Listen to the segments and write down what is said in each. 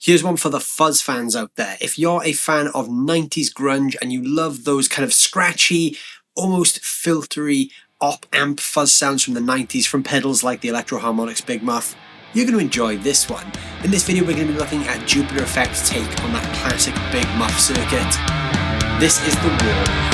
Here's one for the fuzz fans out there. If you're a fan of 90s grunge and you love those kind of scratchy, almost filtery op-amp fuzz sounds from the 90s from pedals like the Electro Harmonix Big Muff, you're going to enjoy this one. In this video we're going to be looking at JPTR FX take on that classic Big Muff circuit. This is the Warlow.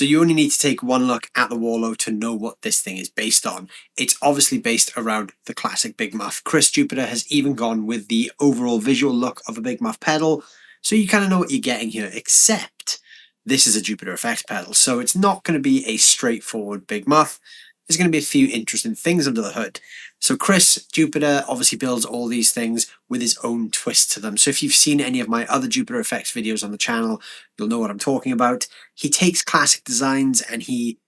So you only need to take one look at the Warlow to know what this thing is based on. It's obviously based around the classic Big Muff. Chris JPTR has even gone with the overall visual look of a Big Muff pedal, so you kind of know what you're getting here, except this is a JPTR FX pedal, so it's not going to be a straightforward Big Muff. There's going to be a few interesting things under the hood. So Chris JPTR obviously builds all these things with his own twist to them. So if you've seen any of my other JPTR FX videos on the channel, you'll know what I'm talking about. He takes classic designs and he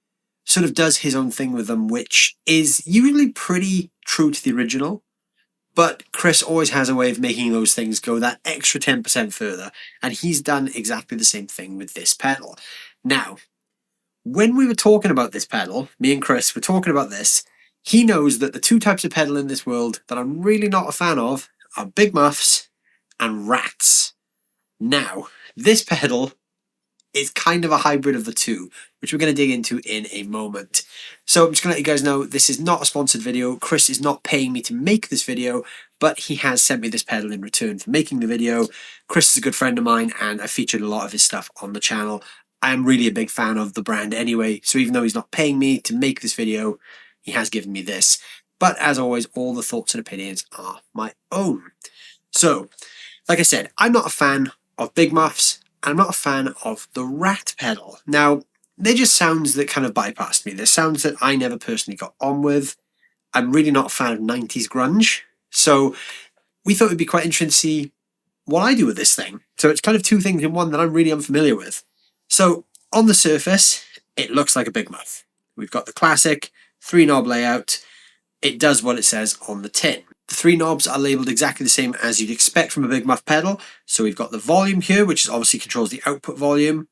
sort of does his own thing with them, which is usually pretty true to the original. But Chris always has a way of making those things go that extra 10% further. And he's done exactly the same thing with this pedal. Now, when we were talking about this pedal, me and Chris were talking about this, he knows that the two types of pedal in this world that I'm really not a fan of are Big Muffs and Rats. Now, this pedal is kind of a hybrid of the two, which we're going to dig into in a moment. So I'm just going to let you guys know this is not a sponsored video. Chris is not paying me to make this video, but he has sent me this pedal in return for making the video. Chris is a good friend of mine and I featured a lot of his stuff on the channel. I am really a big fan of the brand anyway, so even though he's not paying me to make this video, he has given me this. But as always, all the thoughts and opinions are my own. So, like I said, I'm not a fan of Big Muffs, and I'm not a fan of the Rat pedal. Now, they're just sounds that kind of bypassed me. They're sounds that I never personally got on with. I'm really not a fan of 90s grunge, so we thought it would be quite interesting to see what I do with this thing. So it's kind of two things in one that I'm really unfamiliar with. So on the surface, it looks like a Big Muff. We've got the classic 3-knob layout. It does what it says on the tin. The 3 knobs are labelled exactly the same as you'd expect from a Big Muff pedal. So we've got the volume here, which obviously controls the output volume.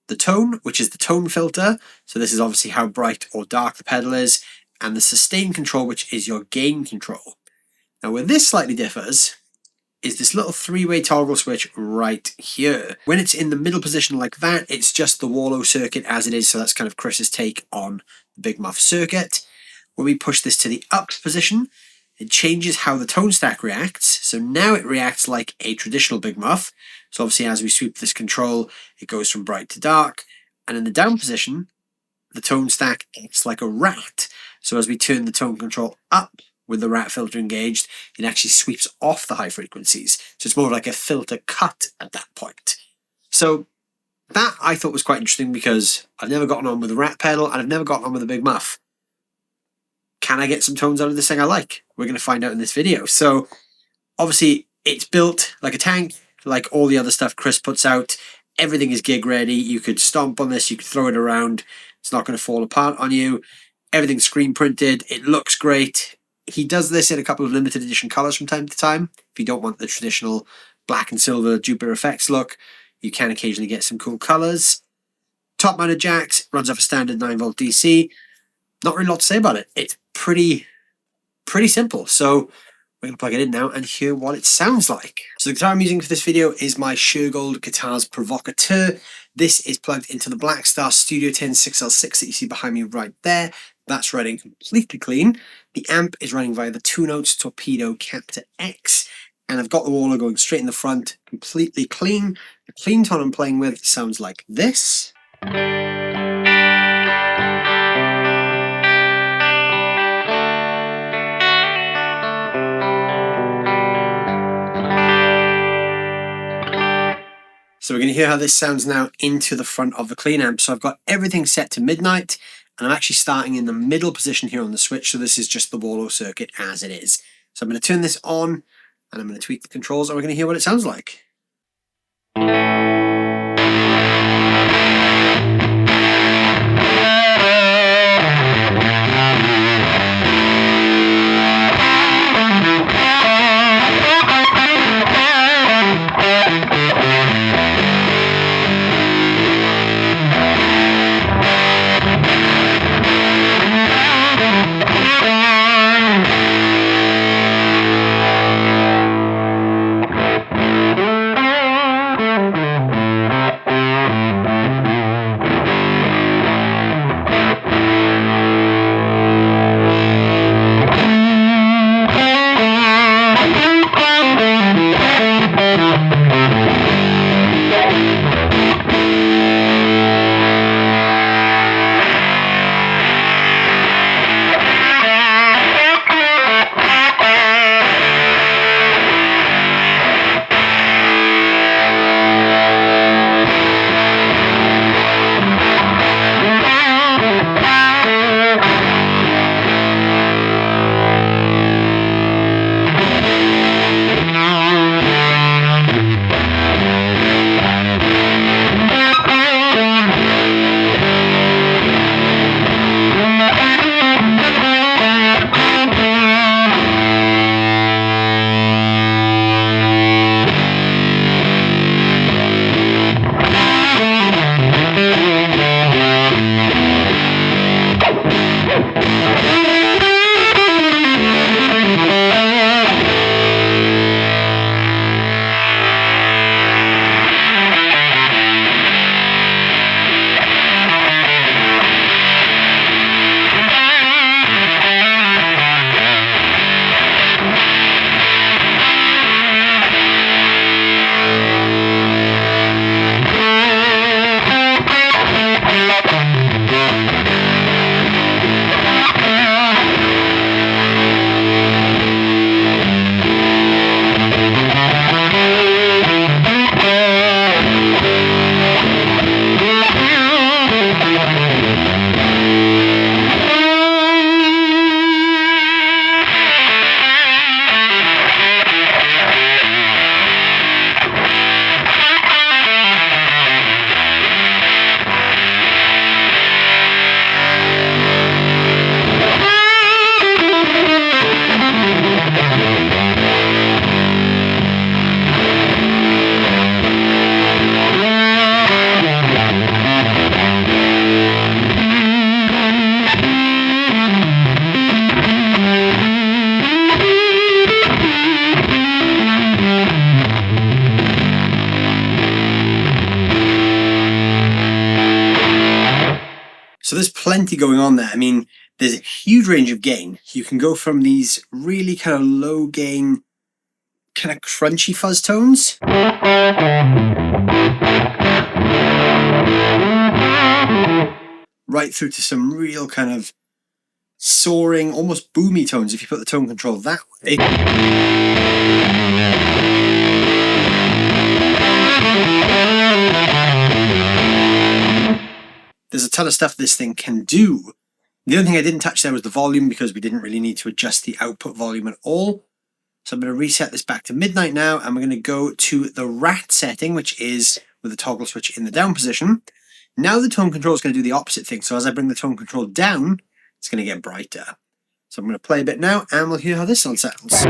The tone, which is the tone filter. So this is obviously how bright or dark the pedal is. And the sustain control, which is your gain control. Now where this slightly differs is this little 3-way toggle switch right here. When it's in the middle position like that, it's just the Warlow circuit as it is. So that's kind of Chris's take on the Big Muff circuit. When we push this to the up position, it changes how the tone stack reacts. So now it reacts like a traditional Big Muff. So obviously as we sweep this control, it goes from bright to dark. And in the down position, the tone stack acts like a rat. So as we turn the tone control up with the rat filter engaged, it actually sweeps off the high frequencies. So it's more like a filter cut at that point. So that I thought was quite interesting because I've never gotten on with a rat pedal and I've never gotten on with a Big Muff. Can I get some tones out of this thing I like? We're going to find out in this video. So obviously it's built like a tank, like all the other stuff Chris puts out. Everything is gig ready. You could stomp on this, you could throw it around. It's not going to fall apart on you. Everything's screen printed. It looks great. He does this in a couple of limited edition colors from time to time. If you don't want the traditional black and silver JPTR FX look, you can occasionally get some cool colors. Top mounted jacks, runs off a standard 9-volt DC. Not really a lot to say about it. It's pretty simple. So we're going to plug it in now and hear what it sounds like. So the guitar I'm using for this video is my Shergold Guitars Provocateur. This is plugged into the Blackstar Studio 10 6L6 that you see behind me right there. That's running completely clean. The amp is running via the 2-notes Torpedo Captor X. And I've got the Warlow going straight in the front, completely clean. The clean tone I'm playing with sounds like this. So we're going to hear how this sounds now into the front of the clean amp. So I've got everything set to midnight, and I'm actually starting in the middle position here on the switch. So this is just the Warlow circuit as it is. So I'm going to turn this on, and I'm going to tweak the controls, and we're going to hear what it sounds like. plenty going on there. I mean, there's a huge range of gain. You can go from these really kind of low gain, kind of crunchy fuzz tones right through to some real kind of soaring, almost boomy tones if you put the tone control that way. There's a ton of stuff this thing can do. The only thing I didn't touch there was the volume, because we didn't really need to adjust the output volume at all. So I'm going to reset this back to midnight now, and we're going to go to the rat setting, which is with the toggle switch in the down position. Now the tone control is going to do the opposite thing. So as I bring the tone control down, it's going to get brighter. So I'm going to play a bit now, and we'll hear how this one sounds.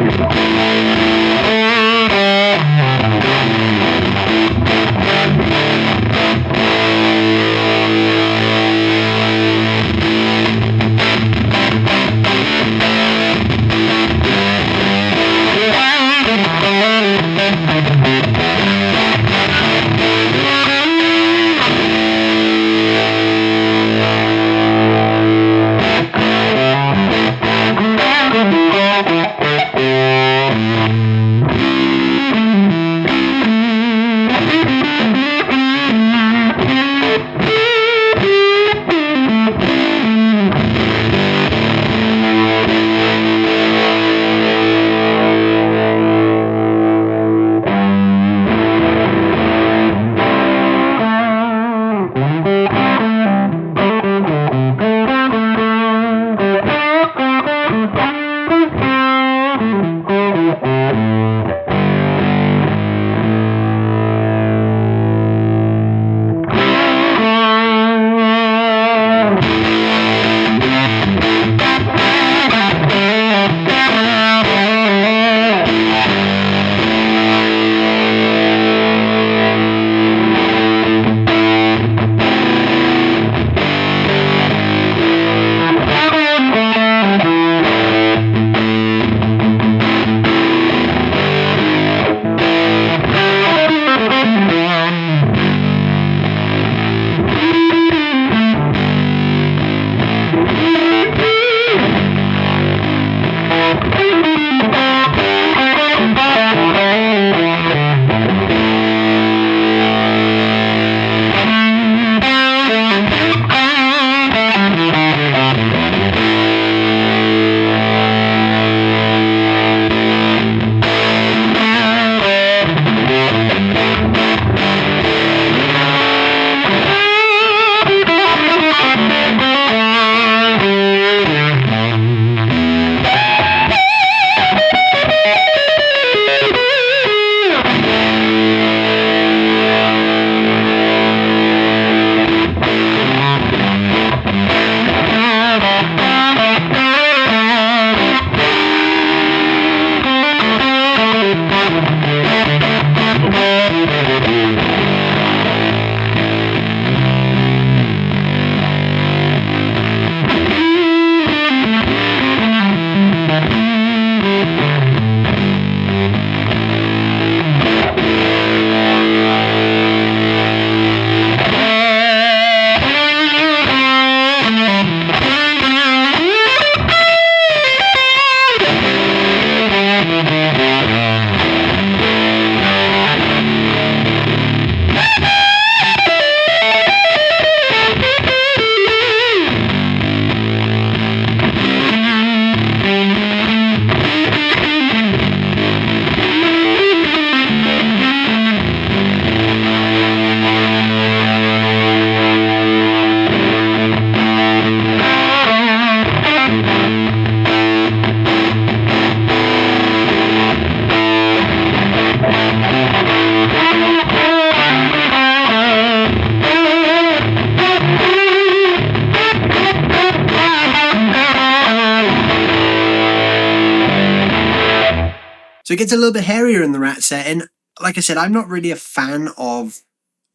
So it gets a little bit hairier in the rat setting. Like I said, I'm not really a fan of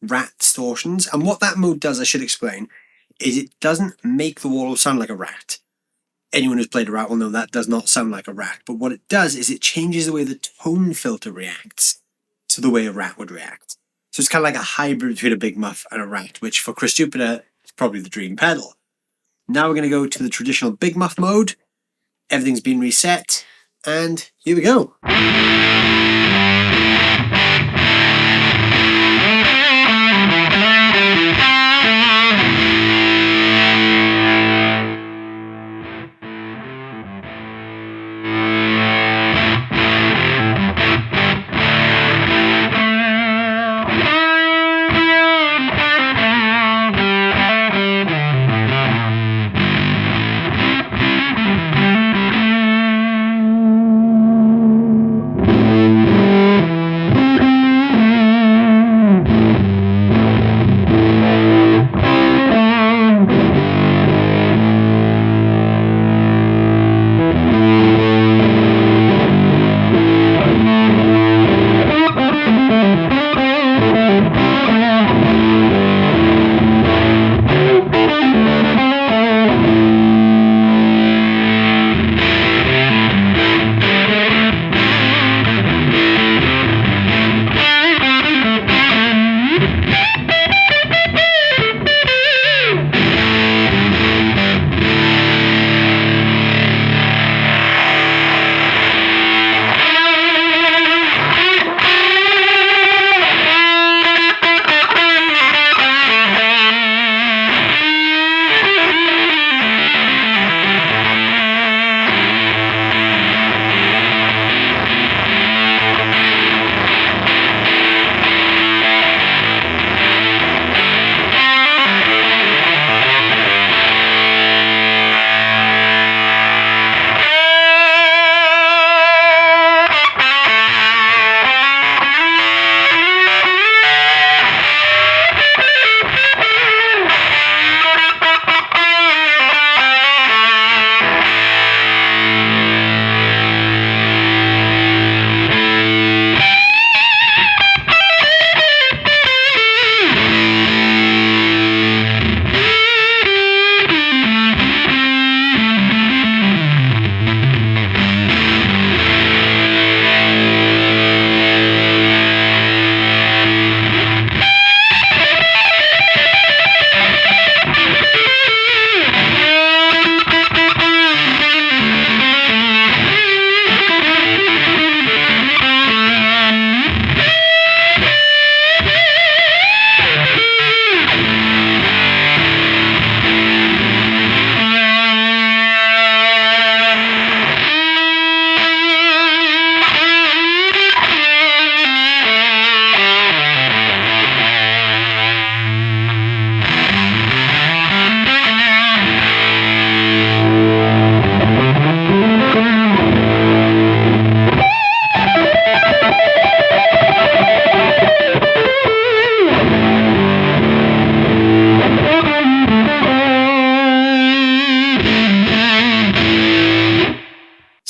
rat distortions. And what that mode does, I should explain, is it doesn't make the Warlow sound like a rat. Anyone who's played a rat will know that does not sound like a rat. But what it does is it changes the way the tone filter reacts to the way a rat would react. So it's kind of like a hybrid between a Big Muff and a rat, which for Chris Jupiter is probably the dream pedal. Now we're going to go to the traditional Big Muff mode. Everything's been reset, and here we go.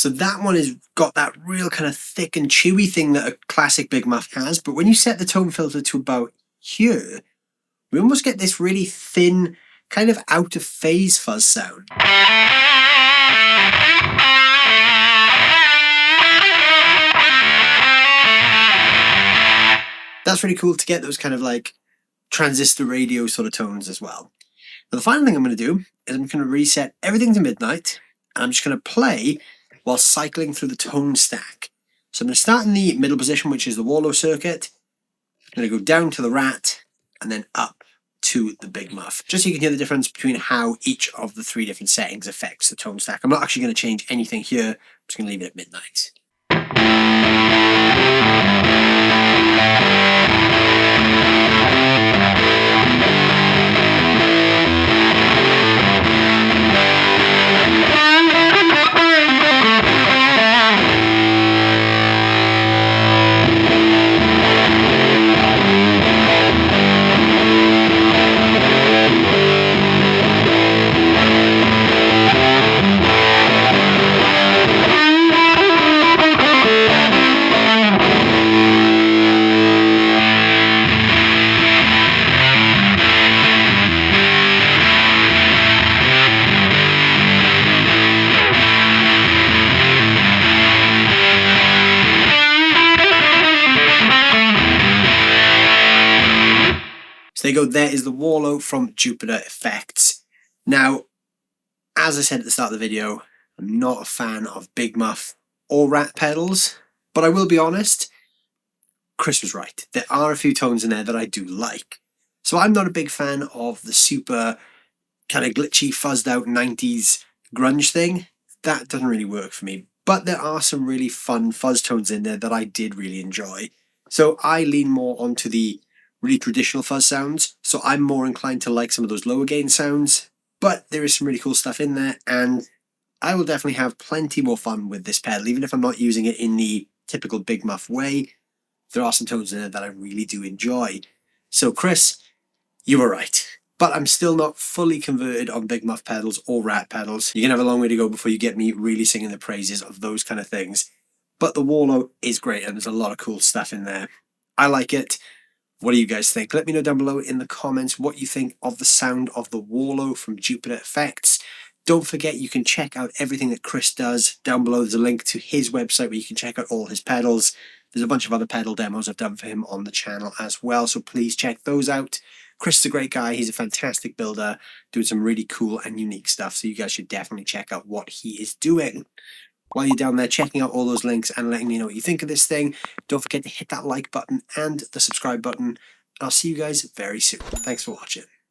So that one has got that real kind of thick and chewy thing that a classic Big Muff has. But when you set the tone filter to about here, we almost get this really thin, kind of out of phase fuzz sound. That's really cool to get those kind of like transistor radio sort of tones as well. Now the final thing I'm going to do is I'm going to reset everything to midnight, and I'm just going to play while cycling through the tone stack. So I'm going to start in the middle position, which is the Warlow circuit. I'm going to go down to the Rat and then up to the Big Muff, just so you can hear the difference between how each of the three different settings affects the tone stack. I'm not actually going to change anything here. I'm just going to leave it at midnight. So there you go, there is the Warlow from JPTR FX. Now, as I said at the start of the video, I'm not a fan of Big Muff or Rat pedals, but I will be honest, Chris was right. There are a few tones in there that I do like. So I'm not a big fan of the super kind of glitchy, fuzzed out 90s grunge thing. That doesn't really work for me. But there are some really fun fuzz tones in there that I did really enjoy. So I lean more onto the really traditional fuzz sounds. So I'm more inclined to like some of those lower gain sounds. But there is some really cool stuff in there, and I will definitely have plenty more fun with this pedal, even if I'm not using it in the typical Big Muff way. There are some tones in there that I really do enjoy. So Chris, you were right. But I'm still not fully converted on Big Muff pedals or Rat pedals. You're going to have a long way to go before you get me really singing the praises of those kind of things. But the Warlow is great, and there's a lot of cool stuff in there. I like it. What do you guys think? Let me know down below in the comments what you think of the sound of the Warlow from JPTR FX. Don't forget, you can check out everything that Chris does. Down below there's a link to his website where you can check out all his pedals. There's a bunch of other pedal demos I've done for him on the channel as well, so please check those out. Chris is a great guy. He's a fantastic builder, doing some really cool and unique stuff, so you guys should definitely check out what he is doing. While you're down there checking out all those links and letting me know what you think of this thing, don't forget to hit that like button and the subscribe button. I'll see you guys very soon. Thanks for watching.